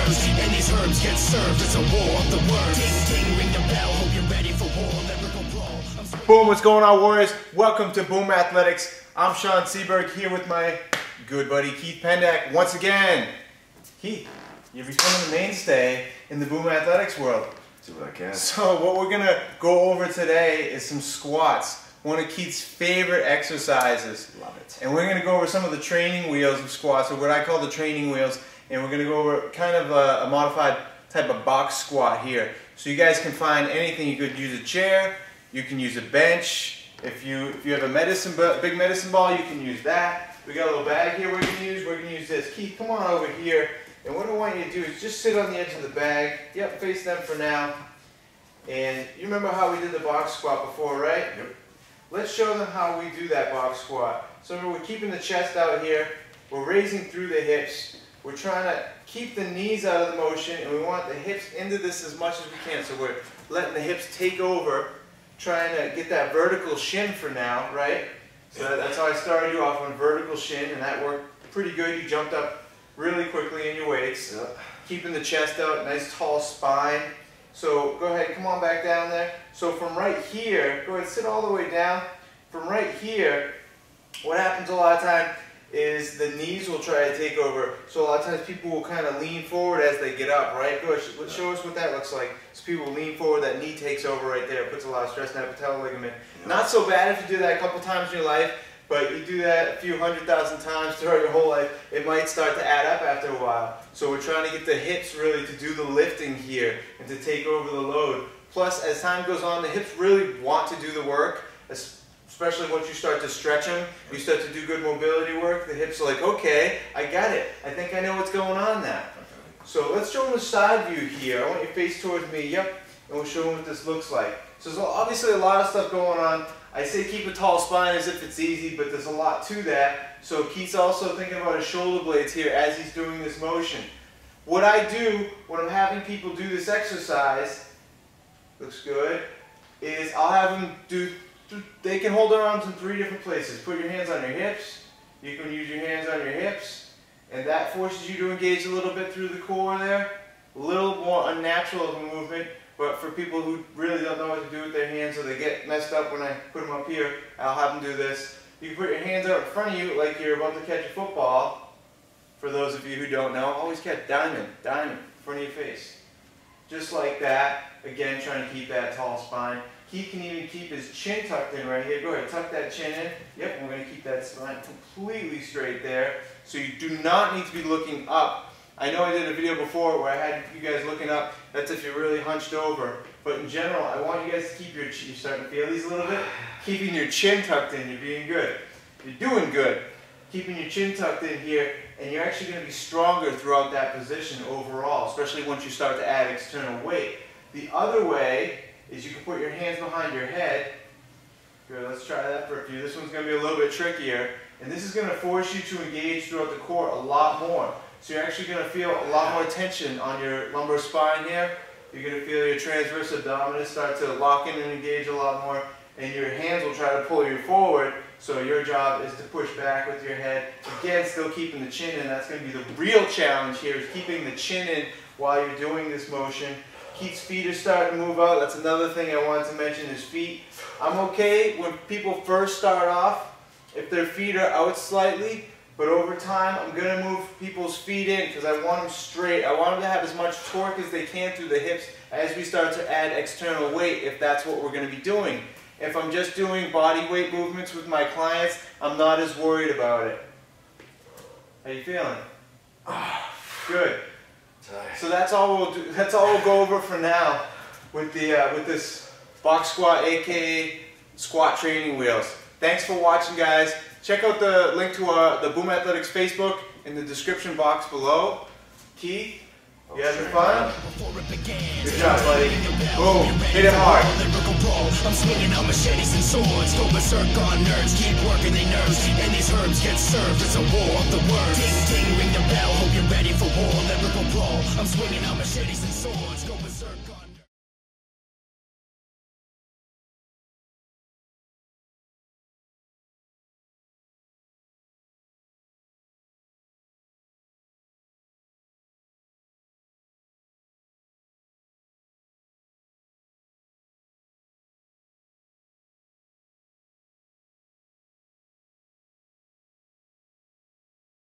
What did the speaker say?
nerves, and these herbs get served. It's a war of the words. Ding, ding, ring the bell, hope you're ready for war. Lyrical brawl. Boom, what's going on, Warriors? Welcome to Boom Athletics. I'm Sean Seberg here with my good buddy Keith Pendak once again. Keith, you're becoming the mainstay in the Boom Athletics world. Do what I can. So what we're gonna go over today is some squats. One of Keith's favorite exercises. Love it. And we're gonna go over some of the training wheels of squats, or what I call the training wheels, and we're gonna go over kind of a modified type of box squat here. So you guys can find anything. You could use a chair, you can use a bench. If you have a big medicine ball, you can use that. We got a little bag here we're gonna use this. Keith, come on over here. And what I want you to do is just sit on the edge of the bag. Yep, face them for now. And you remember how we did the box squat before, right? Yep. Let's show them how we do that box squat. So remember, we're keeping the chest out here. We're raising through the hips. We're trying to keep the knees out of the motion, and we want the hips into this as much as we can. So we're letting the hips take over, trying to get that vertical shin for now, right? So that's how I started you off on vertical shin, and that worked pretty good. You jumped up really quickly in your weights. Yep. Keeping The chest out, nice tall spine. So go ahead, come on back down there. So from right here, go ahead, sit all the way down. From right here, what happens a lot of time is the knees will try to take over. So a lot of times people will kind of lean forward as they get up, right? Go ahead, let's show us what that looks like. So people lean forward, that knee takes over right there, puts a lot of stress on that patella ligament. Yep. Not so bad if you do that a couple times in your life, but you do that a few 100,000 times throughout your whole life, it might start to add up after a while. So we're trying to get the hips really to do the lifting here and to take over the load. Plus, as time goes on, the hips really want to do the work, especially once you start to stretch them, you start to do good mobility work. The hips are like, okay, I got it. I think I know what's going on now. So let's show them the side view here. I want you to face towards me, yep, and we'll show them what this looks like. So there's obviously a lot of stuff going on. I say keep a tall spine as if it's easy, but there's a lot to that. So Keith's also thinking about his shoulder blades here as he's doing this motion. What I do when I'm having people do this exercise, looks good, is I'll have them do, they can hold their arms in 3 different places. Put your hands on your hips, you can use your hands on your hips, and that forces you to engage a little bit through the core there. A little more unnatural of a movement. But for people who really don't know what to do with their hands, or they get messed up when I put them up here, I'll have them do this. You can put your hands out in front of you like you're about to catch a football. For those of you who don't know, always catch diamond in front of your face. Just like that. Again, trying to keep that tall spine. He can even keep his chin tucked in right here. Go ahead, tuck that chin in. Yep, we're going to keep that spine completely straight there. So you do not need to be looking up. I know I did a video before where I had you guys looking up. That's if you're really hunched over. But in general, I want you guys to keep your chin. You're starting to feel these a little bit? Keeping your chin tucked in. You're being good. You're doing good. Keeping your chin tucked in here. And you're actually going to be stronger throughout that position overall, especially once you start to add external weight. The other way is you can put your hands behind your head. Good, let's try that for a few. This one's going to be a little bit trickier. And this is going to force you to engage throughout the core a lot more. So you're actually going to feel a lot more tension on your lumbar spine here. You're going to feel your transverse abdominis start to lock in and engage a lot more. And your hands will try to pull you forward. So your job is to push back with your head. Again, still keeping the chin in. That's going to be the real challenge here, is keeping the chin in while you're doing this motion. Keith's feet are starting to move out. That's another thing I wanted to mention, his feet. I'm okay when people first start off, if their feet are out slightly. But over time, I'm going to move people's feet in because I want them straight. I want them to have as much torque as they can through the hips as we start to add external weight, if that's what we're going to be doing. If I'm just doing body weight movements with my clients, I'm not as worried about it. How you feeling? Good. So that's all we'll do. That's all we'll go over for now with this box squat, aka squat training wheels. Thanks for watching, guys. Check out the link to the Boom Athletics Facebook in the description box below. Keith, you having fun? Good job, buddy. Boom, hit it hard. I'm swinging out machetes and swords. Go berserk on nerds, keep working their nerves, and these herbs get served. It's a war of the words. Ding, ding, ring the bell, hope you're ready for war. Lyrical brawl. I'm swinging out machetes and swords. Go berserk on